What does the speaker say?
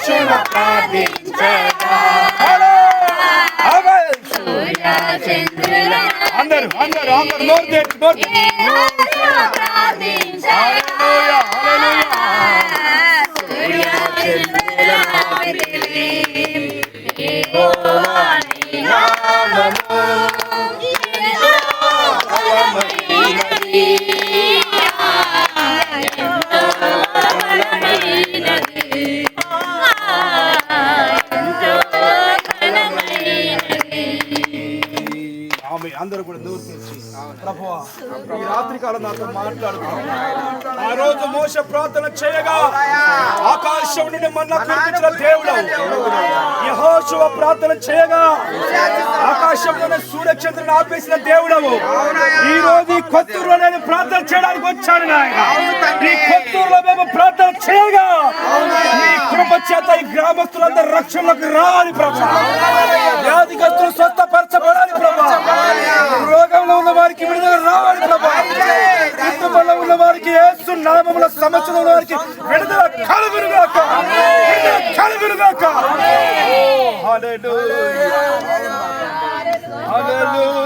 శివ ప్రార్థించగా సూర్య చంద్రుల అందరూ నోరు తెరిచి హల్లెలూయా సూర్య చంద్రుల యెహోవా నీ నామము ఎంతో బలమైనది అందరూ కూడా నోరు తెరిచి ప్రభువా ఈ రాత్రి కాలం నాతో మాట్లాడుతున్నాను. ఆ రోజు మోషే ప్రార్థన చేయగా ఆకాశం నుండి మన్నా కురిపించిన దేవుడు, యెహోషువ ప్రార్థన చేయగా ఆకాశం నుండి సూర్యచంద్రుని ఆపేసిన దేవుడవు. ఈ రోజు ఈ కొత్తూరులో నేను ప్రార్థన చేయడానికి వచ్చాను నాయన. ఈ కొత్తూరులో మేము ప్రార్థన చేయగా నీ కృప చేత ఈ గ్రామస్తులందరూ రక్షణలోకి రావాలి ప్రభా. వ్యాధిగ్రస్తులు స్వస్థపరచబడాలి ప్రభా. రోగంలో ఉన్న వారికి విడుదల రావాలి ప్రభా. కుటుంబంలో ఉన్న వారికి యేసు నామములో సమస్యలో ఉన్న వారికి విడుదల కలుగునుగాక. హల్లెలూయా హల్లెలూయా.